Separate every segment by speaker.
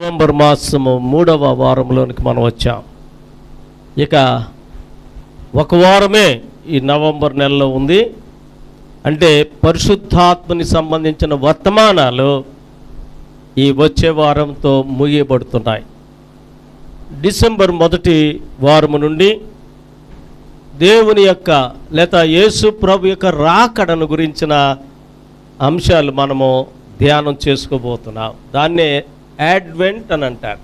Speaker 1: November మాసము 3వ వారంలోనికి మనం వచ్చాం. ఇక ఒక వారమే ఈ నవంబర్ నెలలో ఉంది. అంటే పరిశుద్ధాత్మని సంబంధించిన వర్తమానాలు ఈ వచ్చే వారంతో ముగియబడుతున్నాయి. డిసెంబర్ మొదటి వారము నుండి దేవుని యొక్క లేదా యేసు ప్రభు యొక్క రాకడను గురించిన అంశాలు మనము ధ్యానం చేసుకోబోతున్నాం. దాన్నే యాడ్వెంట్ అని అంటారు.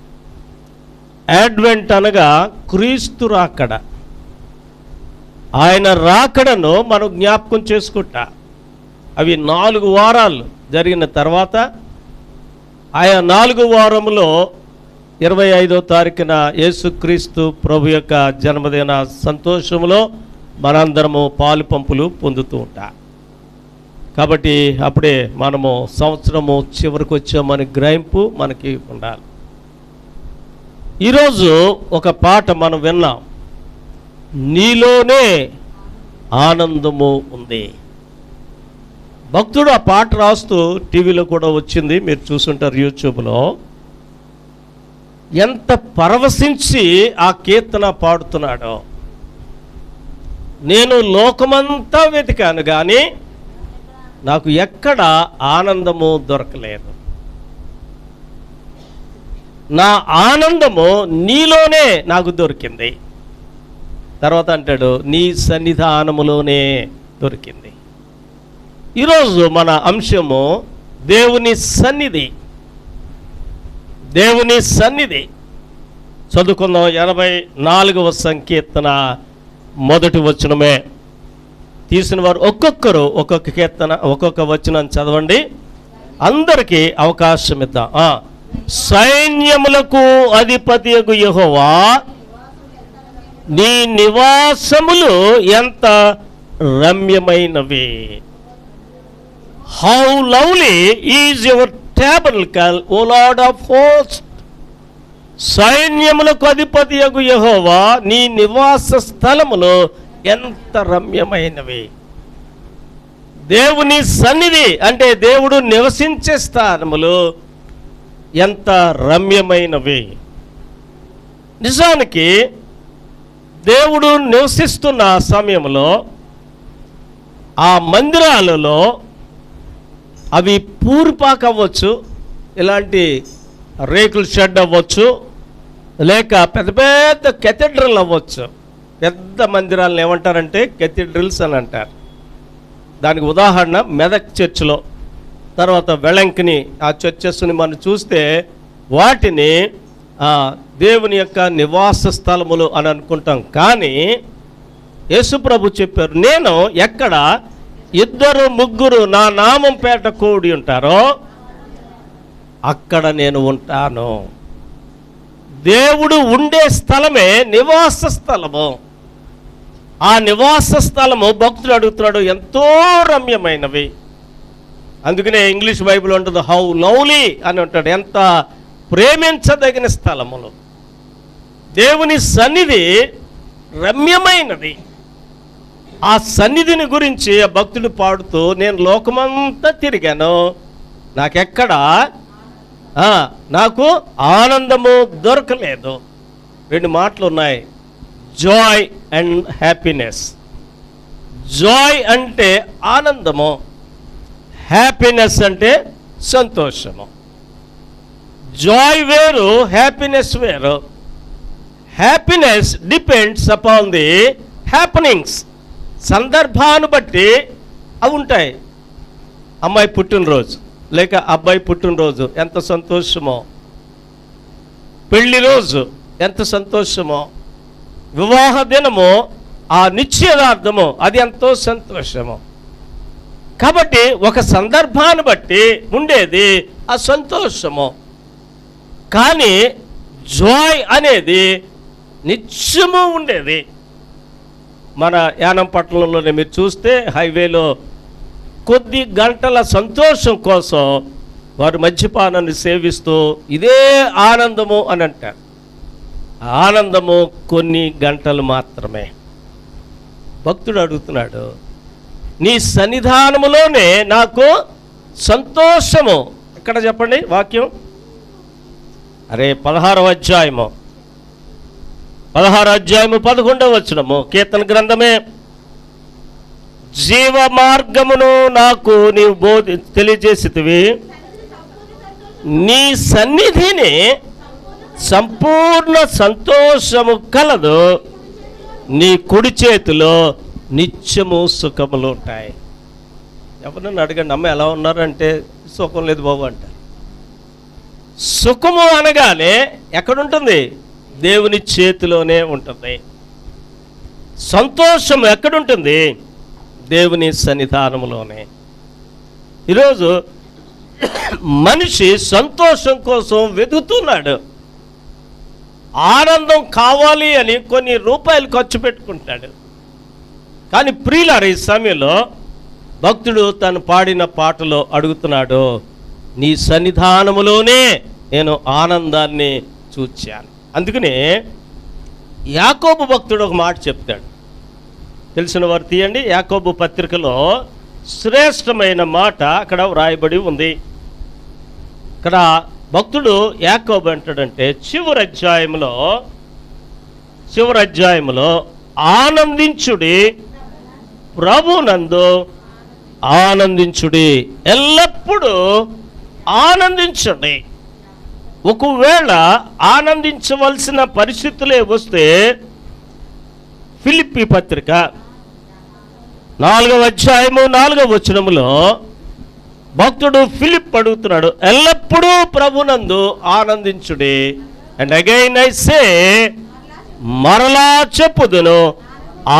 Speaker 1: యాడ్వెంట్ అనగా క్రీస్తు రాకడ. ఆయన రాకడను మనం జ్ఞాపకం చేసుకుంటా. అవి 4 వారాలు జరిగిన తర్వాత ఆయా 4 వారములో 25వ తారీఖున యేసుక్రీస్తు ప్రభు యొక్క జన్మదిన సంతోషంలో మనందరము పాలు పంపులు పొందుతూ ఉంటాం. కాబట్టి అప్పుడే మనము సంవత్సరము చివరికి వచ్చామని గ్రహింపు మనకి ఉండాలి. ఈరోజు ఒక పాట మనం విన్నాం, నీలోనే ఆనందము ఉంది. భక్తుడు ఆ పాట రాస్తూ టీవీలో కూడా వచ్చింది, మీరు చూసుంటారు యూట్యూబ్లో. ఎంత పరవశించి ఆ కీర్తన పాడుతున్నాడో. నేను లోకమంతా వెతికాను కానీ నాకు ఎక్కడ ఆనందము దొరకలేదు. నా ఆనందము నీలోనే నాకు దొరికింది. తర్వాత అంటాడు, నీ సన్నిధానములోనే దొరికింది. ఈరోజు మన అంశము దేవుని సన్నిధి. దేవుని సన్నిధి చదువుకుందాం. 84వ సంకీర్తన మొదటి వచనమే. తీసిన వారు ఒక్కొక్కరు ఒక్కొక్క కీర్తన ఒక్కొక్క వచనం చదవండి. అందరికీ అవకాశం ఇద్దాం. సైన్యములకు అధిపతియగు యెహోవా, నీ నివాసములు ఎంత రమ్యమైనవి. How lovely is your tabernacle, O Lord of host. సైన్యములకు అధిపతియగు యెహోవా, నీ నివాస స్థలములు ఎంత రమ్యమైనవి. దేవుని సన్నిధి అంటే దేవుడు నివసించే స్థానములు ఎంత రమ్యమైనవి. నిజానికి దేవుడు నివసిస్తున్న సమయంలో ఆ మందిరాలలో అవి పూరిపాక అవ్వచ్చు, ఇలాంటి రేకుల షెడ్ అవ్వచ్చు, లేక పెద్ద పెద్ద కెథెడ్రల్ అవ్వచ్చు. పెద్ద మందిరాలను ఏమంటారంటే కెథీడ్రల్స్ అని అంటారు. దానికి ఉదాహరణ మెదక్ చర్చిలో, తర్వాత వెలంకిని ఆ చర్చెస్ని మనం చూస్తే వాటిని దేవుని యొక్క నివాస స్థలములు అని అనుకుంటాం. కానీ యేసుప్రభు చెప్పారు, నేను ఎక్కడ 2-3 నా నామం పేట కూడి ఉంటారో అక్కడ నేను ఉంటాను. దేవుడు ఉండే స్థలమే నివాస స్థలము. ఆ నివాస స్థలము భక్తుడు అడుగుతున్నాడు, ఎంతో రమ్యమైనవి. అందుకనే ఇంగ్లీష్ బైబిల్ ఉంటుంది, హౌ లవ్లీ అని ఉంటాడు, ఎంత ప్రేమించదగిన స్థలములు. దేవుని సన్నిధి రమ్యమైనది. ఆ సన్నిధిని గురించి ఆ భక్తుడు పాడుతూ, నేను లోకమంతా తిరిగాను, నాకెక్కడ నాకు ఆనందము దొరకలేదు. 2 మాటలు ఉన్నాయి, జాయ్ అండ్ హ్యాపీనెస్. జాయ్ అంటే ఆనందము, హ్యాపీనెస్ అంటే సంతోషము. జాయ్ వేరు, హ్యాపీనెస్ వేరు. Happiness depends upon the happenings. సందర్భాన్ని బట్టి అవి ఉంటాయి. అమ్మాయి పుట్టినరోజు లేక అబ్బాయి పుట్టినరోజు ఎంత సంతోషమో, పెళ్లి రోజు ఎంత సంతోషమో, వివాహ దినము, ఆ నిశ్చయదార్థము అది ఎంతో సంతోషము. కాబట్టి ఒక సందర్భాన్ని బట్టి ఉండేది ఆ సంతోషము. కానీ జాయ్ అనేది నిత్యము ఉండేది. మన యానం పట్టణంలోనే మీరు చూస్తే హైవేలో కొద్ది గంటల సంతోషం కోసం వారు మద్యపానాన్ని సేవిస్తూ ఇదే ఆనందము అని అంటారు. ఆనందము కొన్ని గంటలు మాత్రమే. భక్తుడు అడుగుతున్నాడు, నీ సన్నిధానములోనే నాకు సంతోషము. ఎక్కడ చెప్పండి వాక్యం? 16వ అధ్యాయము 11వ వచనము, కీర్తన గ్రంథమే. జీవ మార్గమును నాకు నీవు తెలియజేసితివి, నీ సన్నిధిని సంపూర్ణ సంతోషము కలదు, నీ కుడి చేతిలో నిత్యము సుఖములు ఉంటాయి. ఎవరన్నా అడగండి, అమ్మ ఎలా ఉన్నారంటే సుఖం లేదు బాబు అంటారు. సుఖము అనగానే ఎక్కడుంటుంది? దేవుని చేతిలోనే ఉంటుంది. సంతోషం ఎక్కడుంటుంది? దేవుని సన్నిధానంలోనే. ఈరోజు మనిషి సంతోషం కోసం వెతుకుతున్నాడు. ఆనందం కావాలి అని కొన్ని రూపాయలు ఖర్చు పెట్టుకుంటాడు. కానీ ప్రియులారా, ఈ సమయంలో భక్తుడు తను పాడిన పాటలో అడుగుతున్నాడు, నీ సన్నిధానములోనే నేను ఆనందాన్ని చూచాను. అందుకనే యాకోబు భక్తుడు ఒక మాట చెప్తాడు, తెలిసిన వారు తీయండి. యాకోబు పత్రికలో శ్రేష్టమైన మాట అక్కడ వ్రాయబడి ఉంది. ఇక్కడ భక్తుడు యాకోబు అంటాడంటే, చివరి అధ్యాయంలో ఆనందించుడి, ప్రభునందు ఆనందించుడి, ఎల్లప్పుడూ ఆనందించండి. ఒకవేళ ఆనందించవలసిన పరిస్థితులే వస్తే ఫిలిప్పీ పత్రిక 4వ అధ్యాయము 4వ వచనములో భక్తుడు ఫిలిప్ అడుగుతున్నాడు, ఎల్లప్పుడూ ప్రభునందు ఆనందించుడి. అండ్ అగైన్ ఐ సే, మరలా చెప్పుదును,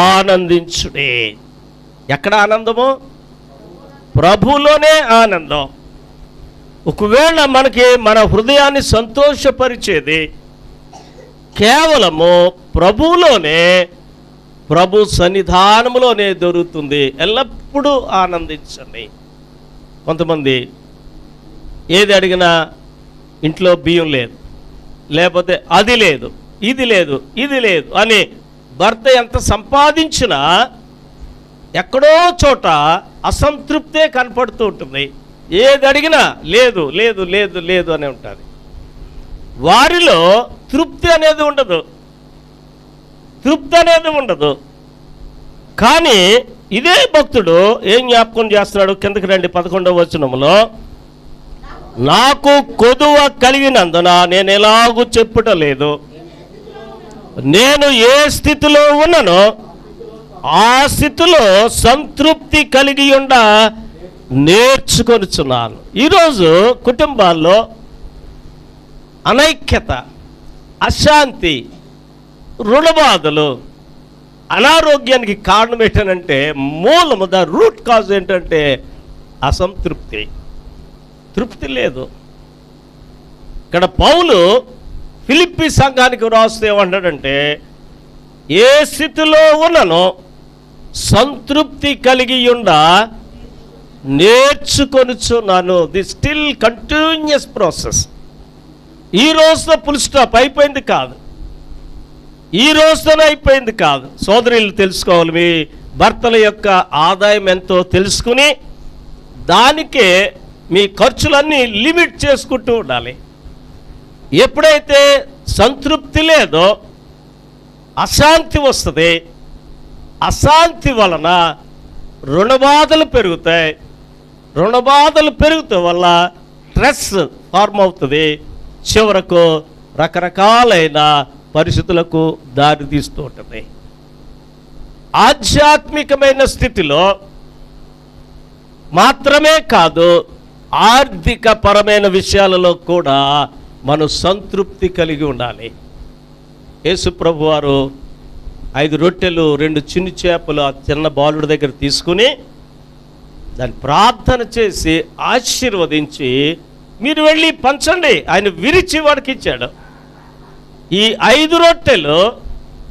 Speaker 1: ఆనందించుడి. ఎక్కడ ఆనందము? ప్రభులోనే ఆనందం. ఒకవేళ మనకి మన హృదయాన్ని సంతోషపరిచేది కేవలము ప్రభువులోనే, ప్రభు సన్నిధానములోనే దొరుకుతుంది. ఎల్లప్పుడూ ఆనందించండి. కొంతమంది ఏది అడిగినా ఇంట్లో బియ్యం లేదు, లేకపోతే అది లేదు, ఇది లేదు, ఇది లేదు అని భర్త ఎంత సంపాదించినా ఎక్కడో చోట అసంతృప్తే కనపడుతూ ఉంటుంది. ఏది అడిగినా లేదు లేదు లేదు లేదు అని ఉంటుంది. వారిలో తృప్తి అనేది ఉండదు. కానీ ఇదే భక్తుడు ఏం జ్ఞాపకం చేస్తున్నాడు? కిందకి రండి, 11వ వచనములో, నాకు కొదువ కలిగినందున నేను ఎలాగూ చెప్పుటలేదు, నేను ఏ స్థితిలో ఉన్నానో ఆ స్థితిలో సంతృప్తి కలిగి ఉండ నేర్చుకొనుచున్నాను. ఈరోజు కుటుంబాల్లో అనైక్యత, అశాంతి, రుణబాధలు, అనారోగ్యానికి కారణం ఏంటంటే మూలము, ద రూట్ కాజ్ ఏంటంటే అసంతృప్తి, తృప్తి లేదు. ఇక్కడ పౌలు ఫిలిప్పీ సంఘానికి రాస్తే ఏమంటాడంటే, ఏ స్థితిలో ఉన్ననో సంతృప్తి కలిగి ఉండ నేర్చుకొనుచున్నాను. The still continuous process. ఈ రోజుతో ఫుల్ స్టాప్ అయిపోయింది కాదు, ఈ రోజుతోనే అయిపోయింది కాదు. సోదరులు తెలుసుకోవాలి, మీ భర్తల యొక్క ఆదాయం ఎంతో తెలుసుకుని దానికే మీ ఖర్చులన్నీ లిమిట్ చేసుకుంటూ ఉండాలి. ఎప్పుడైతే సంతృప్తి లేదో అశాంతి వస్తుంది. అశాంతి వలన రుణబాధలు పెరుగుతాయి. రుణబాధలు పెరుగుతాం వల్ల స్ట్రెస్ ఫార్మ్ అవుతుంది. చివరకు రకరకాలైన పరిస్థితులకు దారి తీస్తూ ఉంటుంది. ఆధ్యాత్మికమైన స్థితిలో మాత్రమే కాదు, ఆర్థిక పరమైన విషయాలలో కూడా మనం సంతృప్తి కలిగి ఉండాలి. యేసు ప్రభు వారు 5 రొట్టెలు 2 చిన్ని చేపలు ఆ చిన్న బాలుడి దగ్గర తీసుకుని దాన్ని ప్రార్థన చేసి ఆశీర్వదించి, మీరు వెళ్ళి పంచండి, ఆయన విరిచి వాడికి ఇచ్చాడు. ఈ 5 రొట్టెలు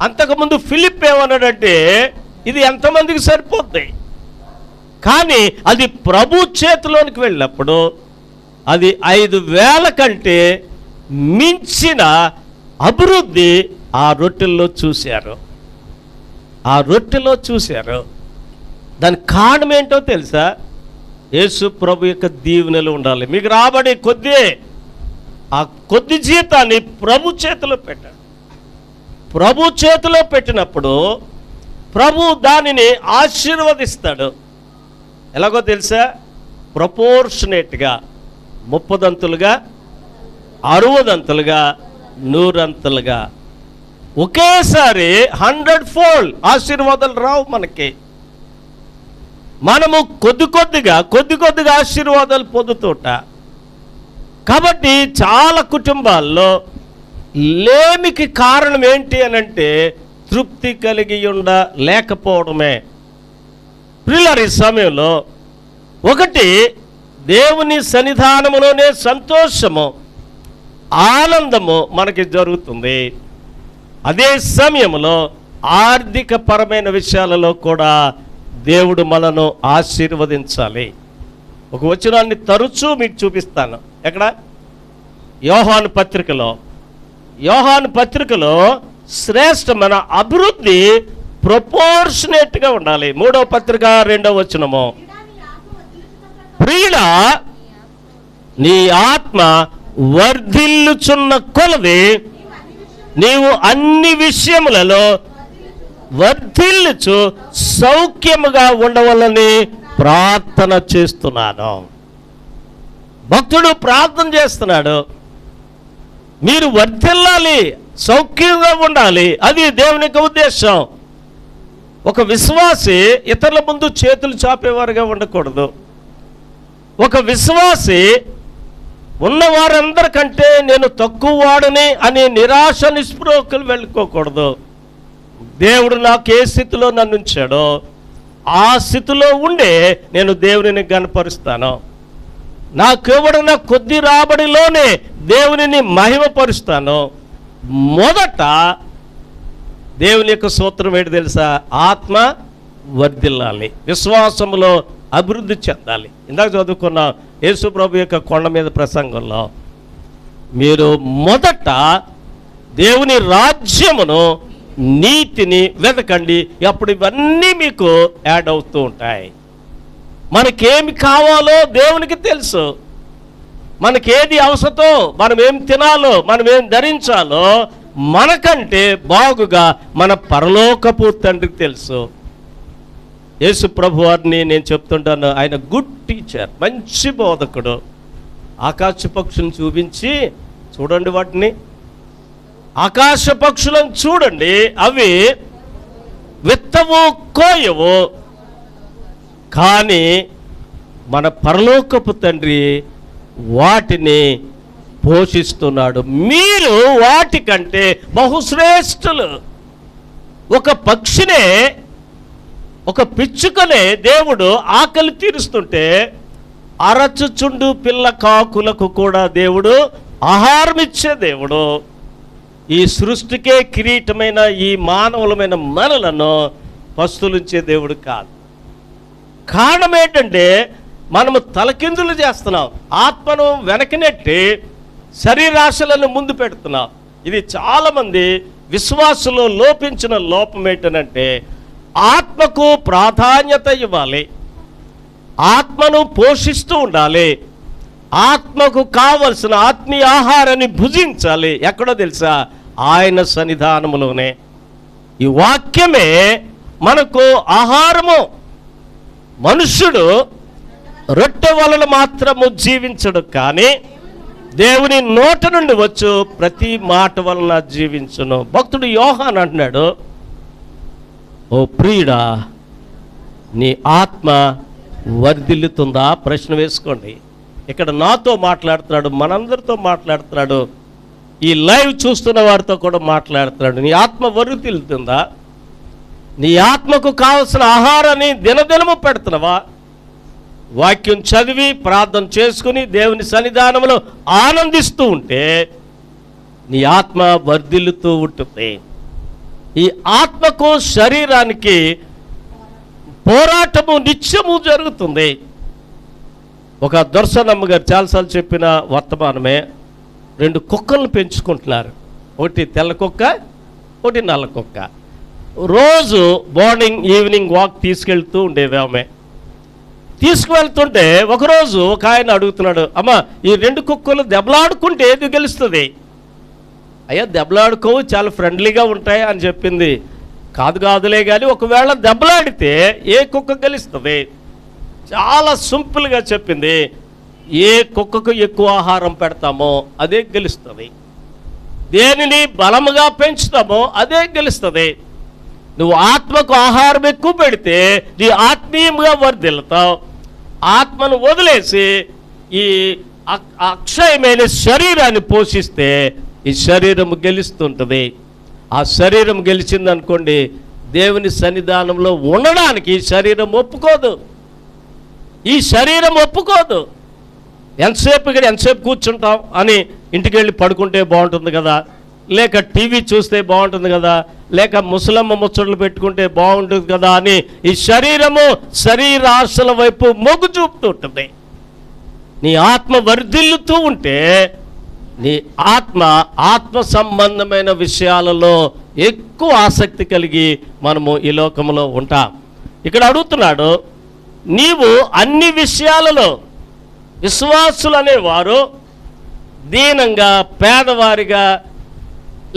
Speaker 1: అంతకుముందు ఫిలిప్ ఏమన్నాడంటే, ఇది ఎంతమందికి సరిపోద్ది, కానీ అది ప్రభు చేతిలోనికి వెళ్ళినప్పుడు అది 5,000 కంటే మించిన అభివృద్ధి ఆ రొట్టెల్లో చూశారు. దానికి కారణం ఏంటో తెలుసా? యేసు ప్రభు యొక్క దీవెనలు ఉండాలి. మీకు రాబడి కొద్ది ఆ కొద్ది జీతాన్ని ప్రభు చేతిలో పెట్టాడు. ప్రభు చేతిలో పెట్టినప్పుడు ప్రభు దానిని ఆశీర్వదిస్తాడు. ఎలాగో తెలుసా? ప్రపోర్షనేట్గా 30 అంతులుగా, 60 అంతులుగా, 100 అంతులుగా, ఒకేసారి 100 fold ఆశీర్వాదాలు రావు మనకి. మనము కొద్ది కొద్దిగా ఆశీర్వాదాలు పొందుతూట. కాబట్టి చాలా కుటుంబాల్లో లేమికి కారణం ఏంటి అనంటే తృప్తి కలిగి లేకపోవడమే. ప్రియులారా, ఈ సమయంలో ఒకటి దేవుని సన్నిధానములోనే సంతోషము, ఆనందము మనకి జరుగుతుంది. అదే సమయంలో ఆర్థిక పరమైన విషయాలలో కూడా దేవుడు మనను ఆశీర్వదించాలి. ఒక వచనాన్ని తరచూ మీకు చూపిస్తాను. ఎక్కడ? యోహాను పత్రికలో శ్రేష్టమైన అభివృద్ధి ప్రపోర్షనేట్గా ఉండాలి. 3వ పత్రిక 2వ వచనము, ప్రియుడా నీ ఆత్మ వర్ధిల్లుచున్న కొలది నీవు అన్ని విషయములలో వర్ధిల్లుచు సౌఖ్యముగా ఉండవలని ప్రార్థన చేస్తున్నాను. భక్తుడు ప్రార్థన చేస్తున్నాడు, మీరు వర్ధిల్లాలి, సౌఖ్యంగా ఉండాలి. అది దేవుని యొక్క ఉద్దేశం. ఒక విశ్వాసి ఇతరుల ముందు చేతులు చాపేవారుగా ఉండకూడదు. ఒక విశ్వాసి ఉన్నవారందరికంటే నేను తక్కువ వాడని అనే నిరాశ నిస్పృహకులు వెళ్ళుకోకూడదు. దేవుడు నాకు ఏ స్థితిలో నన్ను ఉంచాడో ఆ స్థితిలో ఉండే నేను దేవునిని గణపరుస్తాను. నాకు ఇవ్వడిన కొద్ది రాబడిలోనే దేవునిని మహిమపరుస్తాను. మొదట దేవుని యొక్క సూత్రం ఏంటి తెలుసా? ఆత్మ వర్ధిల్లాలి, విశ్వాసములో అభివృద్ధి చెందాలి. ఇందాక చదువుకున్న యేసు ప్రభు యొక్క కొండ మీద ప్రసంగంలో మీరు మొదట దేవుని రాజ్యమును, నీతిని వెతకండి, అప్పుడు ఇవన్నీ మీకు యాడ్ అవుతూ ఉంటాయి. మనకేమి కావాలో దేవునికి తెలుసు. మనకేది అవసరమో, మనం ఏం తినాలో, మనం ఏం ధరించాలో మనకంటే బాగుగా మన పరలోకపు తండ్రికి తెలుసు. యేసు ప్రభు వారిని నేను చెప్తుంటాను, ఆయన గుడ్ టీచర్, మంచి బోధకుడు. ఆకాశ పక్షులను చూపించి చూడండి, వాటిని ఆకాశ పక్షులను చూడండి, అవి విత్తవు కోయవు, కానీ మన పరలోకపు తండ్రి వాటిని పోషిస్తున్నాడు. మీరు వాటికంటే బహుశ్రేష్ఠులు. ఒక పక్షినే, ఒక పిచ్చుకనే దేవుడు ఆకలి తీరుస్తుంటే అరచుచుండు పిల్ల కాకులకు కూడా దేవుడు ఆహారం ఇచ్చే దేవుడు. ఈ సృష్టికే కిరీటమైన ఈ మానవులమైన మనలను పస్తులుంచే దేవుడు కాదు. కారణం ఏంటంటే మనము తలకిందులు చేస్తున్నాం, ఆత్మను వెనకనెట్టి శరీరాశలను ముందు పెడుతున్నాం. ఇది చాలామంది విశ్వాసంలో లోపించిన లోపం ఏంటనంటే ఆత్మకు ప్రాధాన్యత ఇవ్వాలి, ఆత్మను పోషిస్తూ ఉండాలి, ఆత్మకు కావలసిన ఆత్మీయ ఆహారాన్ని భుజించాలి. ఎక్కడో తెలుసా? ఆయన సన్నిధానములోనే. ఈ వాక్యమే మనకు ఆహారము. మనుష్యుడు రొట్టె వలన మాత్రము జీవించడు, కానీ దేవుని నోట నుండి వచ్చు ప్రతి మాట వలన జీవించును. భక్తుడు యోహాను అంటున్నాడు, ఓ ప్రియుడా నీ ఆత్మ వర్ధిల్లుతుందా? ప్రశ్న వేసుకోండి. ఇక్కడ నాతో మాట్లాడుతున్నాడు, మనందరితో మాట్లాడుతున్నాడు, ఈ లైవ్ చూస్తున్న వారితో కూడా మాట్లాడుతున్నాడు. నీ ఆత్మ వర్ధిల్లుతుందా? నీ ఆత్మకు కావలసిన ఆహారాన్ని దినదినము పెడుతున్నావా? వాక్యం చదివి ప్రార్థన చేసుకుని దేవుని సన్నిధానంలో ఆనందిస్తూ ఉంటే నీ ఆత్మ వర్ధిల్లుతూ ఉంటుంది. ఈ ఆత్మకు శరీరానికి పోరాటము నిత్యము జరుగుతుంది. ఒక దొరసనమ్మ గారు చాలాసార్లు చెప్పిన వర్తమానమే, 2 కుక్కలను పెంచుకుంటున్నారు. ఒకటి తెల్ల కుక్క, ఒకటి నల్ల కుక్క. రోజు మార్నింగ్ ఈవినింగ్ వాక్ తీసుకెళ్తూ ఉండేవి ఆమె. తీసుకువెళ్తుంటే ఒకరోజు ఒక ఆయన అడుగుతున్నాడు, అమ్మ ఈ 2 కుక్కలు దెబ్బలాడుకుంటే ఏది గెలుస్తుంది? అయ్యా దెబ్బలాడుకోవు, చాలా ఫ్రెండ్లీగా ఉంటాయి అని చెప్పింది. కాదులే కానీ ఒకవేళ దెబ్బలాడితే ఏ కుక్క గెలుస్తుంది? చాలా సింపుల్గా చెప్పింది, ఏ కుక్కకు ఎక్కువ ఆహారం పెడతామో అదే గెలుస్తుంది, దేనిని బలముగా పెంచుతామో అదే గెలుస్తుంది. నువ్వు ఆత్మకు ఆహారం ఎక్కువ పెడితే నీ ఆత్మీయంగా వర్ధిల్లుతావు. ఆత్మను వదిలేసి ఈ అక్షయమైన శరీరాన్ని పోషిస్తే ఈ శరీరం గెలుస్తుంటుంది. ఆ శరీరం గెలిచిందనుకోండి, దేవుని సన్నిధానంలో ఉండడానికి ఈ శరీరం ఒప్పుకోదు. ఈ శరీరం ఒప్పుకోదు. ఎంతసేపు కూర్చుంటాం అని ఇంటికి వెళ్ళి పడుకుంటే బాగుంటుంది కదా, లేక టీవీ చూస్తే బాగుంటుంది కదా, లేక ముసలమ్మ ముచ్చట్లు పెట్టుకుంటే బాగుంటుంది కదా అని ఈ శరీరము శరీరాశల వైపు మొగ్గు చూపుతూ ఉంటుంది. నీ ఆత్మ వర్ధిల్లుతూ ఉంటే నీ ఆత్మ సంబంధమైన విషయాలలో ఎక్కువ ఆసక్తి కలిగి మనము ఈ లోకంలో ఉంటాం. ఇక్కడ అడుగుతున్నాడు, నీవు అన్ని విషయాలలో విశ్వాసులు అనేవారు దీనంగా, పేదవారిగా,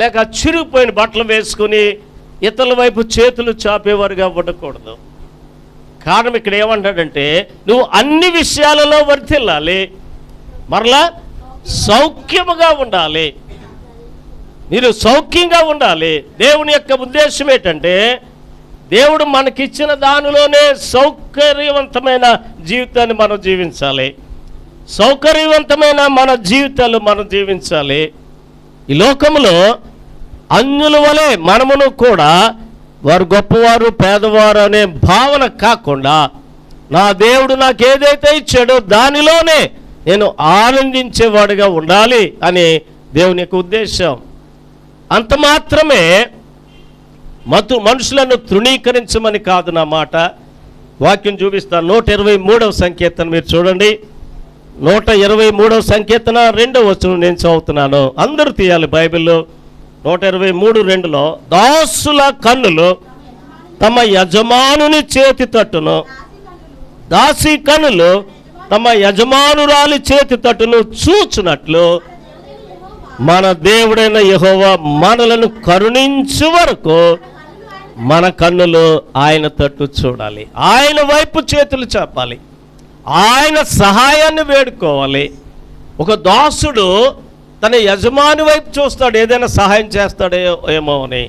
Speaker 1: లేక చిరిగిపోయిన బట్టలు వేసుకుని ఇతరుల వైపు చేతులు చాపేవారుగా ఉండకూడదు. కారణం ఇక్కడ ఏమంటాడంటే, నువ్వు అన్ని విషయాలలో వర్ధిల్లాలి, మరలా సౌఖ్యముగా ఉండాలి. మీరు సౌఖ్యంగా ఉండాలి. దేవుని యొక్క ఉద్దేశం ఏంటంటే, దేవుడు మనకిచ్చిన దానిలోనే సౌకర్యవంతమైన జీవితాన్ని మనం జీవించాలి. సౌకర్యవంతమైన మన జీవితాలు మనం జీవించాలి. ఈ లోకంలో అన్యుల వలె మనమును కూడా వారు గొప్పవారు పేదవారు అనే భావన కాకుండా, నా దేవుడు నాకు ఏదైతే ఇచ్చాడో దానిలోనే నేను ఆనందించేవాడిగా ఉండాలి అని దేవుని యొక్క ఉద్దేశం. అంత మాత్రమే మనుషులను తృణీకరించమని కాదు నా మాట. వాక్యం చూపిస్తాను. 123వ సంకీర్తన మీరు చూడండి. 123వ సంకీర్తన 2వ వచనం నేను చదువుతున్నాను. అందరూ తీయాలి బైబిల్లో. 123:2లో దాసుల కన్నులు తమ యజమానుని చేతి తట్టును, దాసి కన్నులు తమ యజమానురాలి చేతి తట్టును చూచునట్లు మన దేవుడైన యెహోవా మనలను కరుణించు వరకు మన కన్నులు ఆయన తట్టు చూడాలి. ఆయన వైపు చేతులు చాపాలి. ఆయన సహాయాన్ని వేడుకోవాలి. ఒక దాసుడు తన యజమాని వైపు చూస్తాడు, ఏదైనా సహాయం చేస్తాడో ఏమో అని.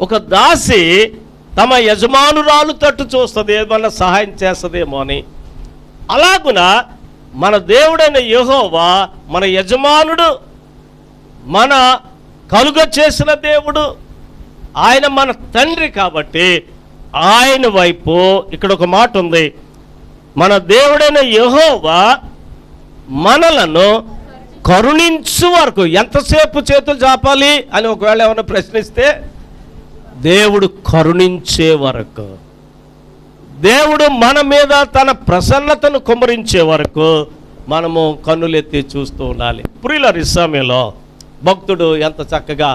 Speaker 1: ఒక దాసి తమ యజమానురాలు తట్టు చూస్తుంది, ఏమన్నా సహాయం చేస్తుందేమో అని. అలాగున మన దేవుడైన యెహోవా మన యజమానుడు, మన కలుగ చేసిన దేవుడు, ఆయన మన తండ్రి. కాబట్టి ఆయన వైపు ఇక్కడ ఒక మాట ఉంది, మన దేవుడైన యెహోవా మనలను కరుణించు వరకు. ఎంతసేపు చేతులు చాపాలి అని ఒకవేళ ఏమైనా ప్రశ్నిస్తే, దేవుడు కరుణించే వరకు, దేవుడు మన మీద తన ప్రసన్నతను కుమ్మరించే వరకు మనము కన్నులెత్తి చూస్తూ ఉండాలి. ప్రియులారా, ఈ సమయంలో భక్తుడు ఎంత చక్కగా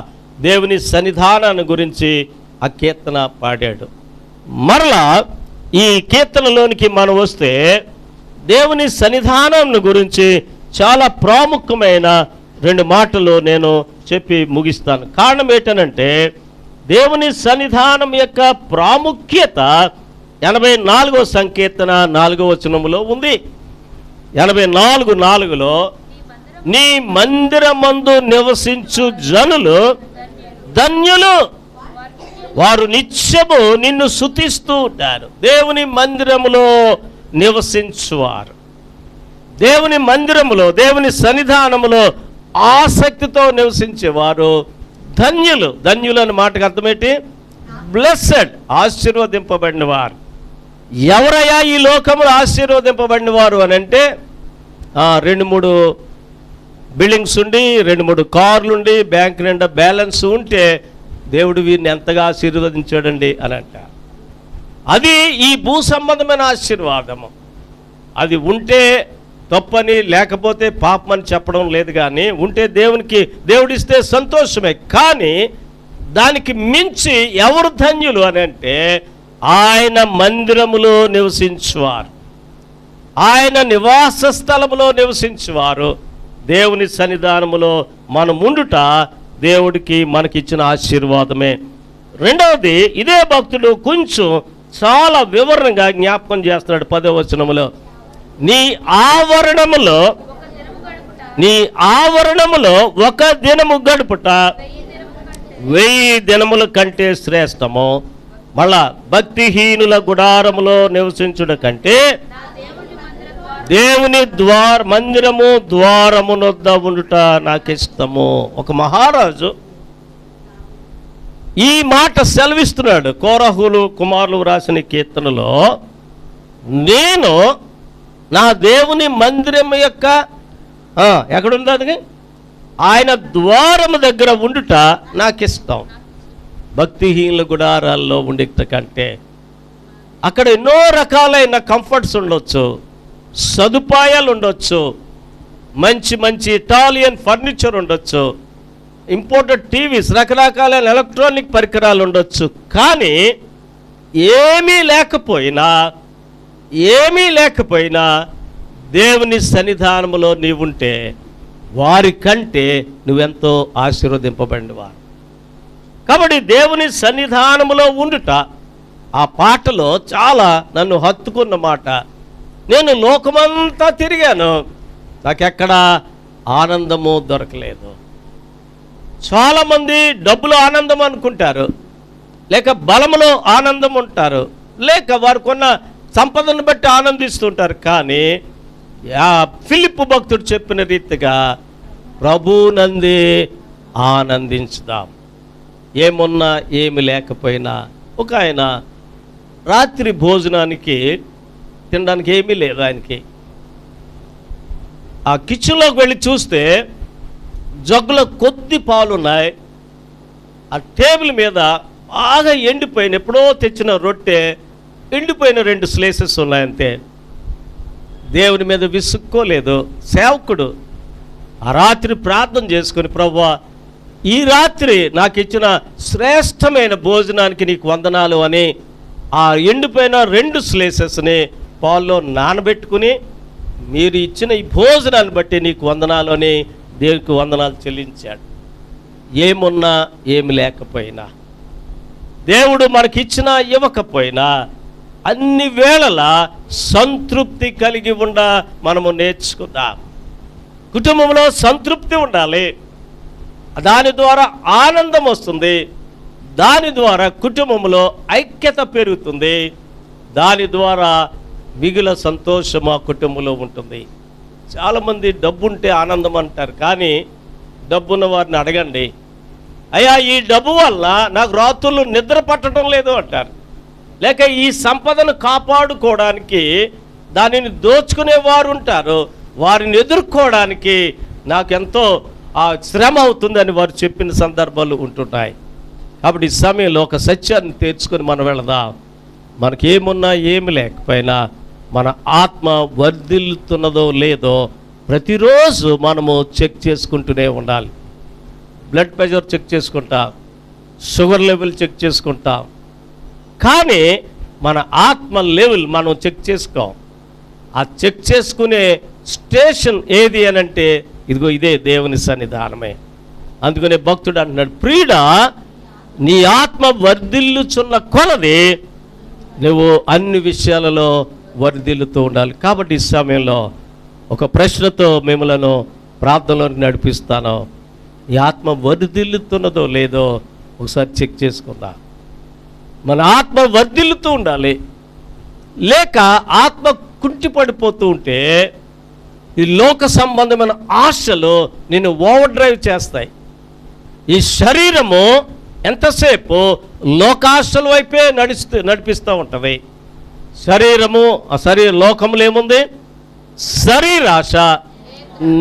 Speaker 1: దేవుని సన్నిధానాన్ని గురించి ఆ కీర్తన పాడాడు. మరలా ఈ కీర్తనలోనికి మనం వస్తే దేవుని సన్నిధానాన్ని గురించి చాలా ప్రాముఖ్యమైన 2 మాటలు నేను చెప్పి ముగిస్తాను. కారణం ఏంటనంటే, దేవుని సన్నిధానం యొక్క ప్రాముఖ్యత 84వ సంకీర్తన 4వ వచనములో ఉంది. 84:4లో నీ మందిరమందు నివసించు జనులు ధన్యులు, వారు నిత్యము నిన్ను స్తుతిస్తూ ఉంటారు. దేవుని మందిరములో నివసించువారు, దేవుని మందిరములో, దేవుని సన్నిధానములో ఆసక్తితో నివసించేవారు ధన్యులు. ధన్యులు అనే మాటకు అర్థమేంటి? బ్లెస్సెడ్, ఆశీర్వదింపబడిన వారు. ఎవరయ్యా ఈ లోకములో ఆశీర్వదింపబడిన వారు అని అంటే, 2-3 బిల్డింగ్స్ ఉండి, 2-3 కార్లు ఉండి, బ్యాంక్ నిండా బ్యాలెన్స్ ఉంటే దేవుడు వీరిని ఎంతగా ఆశీర్వదించాడండి అని అంట. అది ఈ భూ సంబంధమైన ఆశీర్వాదము. అది ఉంటే తప్పని, లేకపోతే పాపమని చెప్పడం లేదు. కానీ ఉంటే దేవుడిస్తే సంతోషమే. కానీ దానికి మించి ఎవరు ధన్యులు అని అంటే, ఆయన మందిరములో నివసించువారు. ఆయన నివాస స్థలములో నివసించేవారు. దేవుని సన్నిధానములో మనం ఉండుట దేవుడికి మనకిచ్చిన ఆశీర్వాదమే. రెండవది, ఇదే భక్తుడు కొంచెం చాలా వివరణగా జ్ఞాపకం చేస్తున్నాడు 10వ వచనములో. నీ ఆవరణములో ఒక దినము గడుపుట 1000 దినముల కంటే శ్రేష్టము. మళ్ళా భక్తిహీనుల గుడారములో నివసించుట కంటే దేవుని మందిరము ద్వారమునొద్ద ఉండుట నాకు ఇష్టము. ఒక మహారాజు ఈ మాట సెలవిస్తున్నాడు. కోరహులు కుమారులు రాసిన కీర్తనలో, నేను నా దేవుని మందిరం యొక్క ఎక్కడుంది అది, ఆయన ద్వారము దగ్గర ఉండుట నాకు ఇష్టం. భక్తిహీనుల గుడారాల్లో ఉండుట కంటే అక్కడ ఎన్నో రకాలైన కంఫర్ట్స్ ఉండొచ్చు, సదుపాయాలు ఉండొచ్చు, మంచి మంచి ఇటాలియన్ ఫర్నిచర్ ఉండొచ్చు, ఇంపోర్టెడ్ టీవీస్, రకరకాలైన ఎలక్ట్రానిక్ పరికరాలు ఉండొచ్చు. కానీ ఏమీ లేకపోయినా దేవుని సన్నిధానములో నీవుంటే వారి కంటే నువ్వెంతో ఆశీర్వదింపబడినవారు. కాబట్టి దేవుని సన్నిధానములో ఉండుట, ఆ పాటలో చాలా నన్ను హత్తుకున్న మాట. నేను లోకమంతా తిరిగాను, నాకెక్కడ ఆనందము దొరకలేదు. చాలామంది డబ్బులో ఆనందం అనుకుంటారు, లేక బలములో ఆనందం ఉంటారు, లేక వారు కొన్న సంపదను బట్టి ఆనందిస్తుంటారు. కానీ ఫిలిప్పు భక్తుడు చెప్పిన రీతిగా ప్రభునందే ఆనందించుదాం. ఏమున్నా ఏమి లేకపోయినా. ఒక ఆయన రాత్రి భోజనానికి తినడానికి ఏమీ లేదు ఆయనకి. ఆ కిచెన్లోకి వెళ్ళి చూస్తే జగ్గులో కొద్ది పాలు ఉన్నాయి. ఆ టేబుల్ మీద బాగా ఎండిపోయిన ఎప్పుడో తెచ్చిన రొట్టె, ఎండిపోయిన 2 స్లైసెస్ ఉన్నాయంతే. దేవుని మీద విసుక్కోలేదు. సేవకుడు ఆ రాత్రి ప్రార్థన చేసుకుని, ప్రభువా ఈ రాత్రి నాకు ఇచ్చిన శ్రేష్టమైన భోజనానికి నీకు వందనాలు అని ఆ ఎండిపోయిన 2 స్లైసెస్ని పాల్లో నానబెట్టుకుని, మీరు ఇచ్చిన ఈ భోజనాన్ని బట్టి నీకు వందనాలు అని దేవునికి వందనాలు చెల్లించాడు. ఏమున్నా ఏమి లేకపోయినా, దేవుడు మనకిచ్చినా ఇవ్వకపోయినా అన్ని వేళలా సంతృప్తి కలిగి మనము నేర్చుకుందాం. కుటుంబంలో సంతృప్తి ఉండాలి. దాని ద్వారా ఆనందం వస్తుంది. దాని ద్వారా కుటుంబంలో ఐక్యత పెరుగుతుంది. దాని ద్వారా మిగిలిన సంతోషం ఆ కుటుంబంలో ఉంటుంది. చాలామంది డబ్బుంటే ఆనందం అంటారు, కానీ డబ్బున్న వారిని అడగండి, అయ్యా ఈ డబ్బు వల్ల నాకు రాత్రులు నిద్ర పట్టడం లేదు అంటారు. లేక ఈ సంపదను కాపాడుకోవడానికి దానిని దోచుకునేవారు ఉంటారు, వారిని ఎదుర్కోవడానికి నాకెంతో శ్రమ అవుతుందని వారు చెప్పిన సందర్భాలు ఉంటుంటాయి. కాబట్టి ఈ సమయంలో ఒక సత్యాన్ని తెచ్చుకొని మనం వెళదాం. మనకేమున్నా ఏమి లేకపోయినా మన ఆత్మ వర్ధిల్లుతున్నదో లేదో ప్రతిరోజు మనము చెక్ చేసుకుంటూనే ఉండాలి. బ్లడ్ ప్రెషర్ చెక్ చేసుకుంటాం, షుగర్ లెవెల్ చెక్ చేసుకుంటాం, కానీ మన ఆత్మ లెవెల్ మనం చెక్ చేసుకోం. ఆ చెక్ చేసుకునే స్టేషన్ ఏది అని అంటే ఇదిగో ఇదే దేవుని సన్నిధానమే. అందుకనే భక్తుడు అంటున్నాడు, ప్రియుడా నీ ఆత్మ వర్ధిల్లుచున్న కొలది నువ్వు అన్ని విషయాలలో వర్ధిల్లుతూ ఉండాలి. కాబట్టి ఈ సమయంలో ఒక ప్రశ్నతో మిమ్మలను ప్రార్థనలోకి నడిపిస్తాను. ఈ ఆత్మ వర్ధిల్లుతున్నదో లేదో ఒకసారి చెక్ చేసుకుందాం. మన ఆత్మ వర్ధిల్లుతూ ఉండాలి. లేక ఆత్మ కుంటిపడిపోతూ ఉంటే ఈ లోక సంబంధమైన ఆశలు నిన్ను ఓవర్ డ్రైవ్ చేస్తాయి. ఈ శరీరము ఎంతసేపు లోకాశల వైపే నడిపిస్తూ ఉంటుంది. శరీరము లోకములు ఏముంది? శరీరాశ,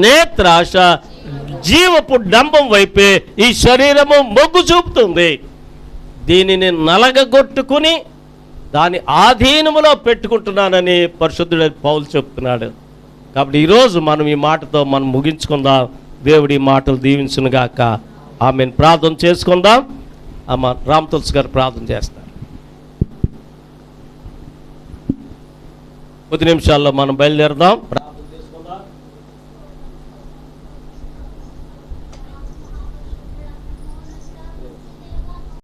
Speaker 1: నేత్రాశ, జీవపు డంబం వైపే ఈ శరీరము మొగ్గు చూపుతుంది. దీనిని నలగగొట్టుకుని దాని ఆధీనములో పెట్టుకుంటున్నానని పరిశుద్ధుడైన పౌలు చెప్తున్నాడు. కాబట్టి ఈరోజు మనం ఈ మాటతో మనం ముగించుకుందాం. దేవుడి మాటలు దీవించునుగాక. ఆమెను ప్రార్థన చేసుకుందాం. అమ్మ రామ్ తులసి గారు ప్రార్థన చేస్తారు. కొద్ది నిమిషాల్లో మనం బయలుదేరదాం.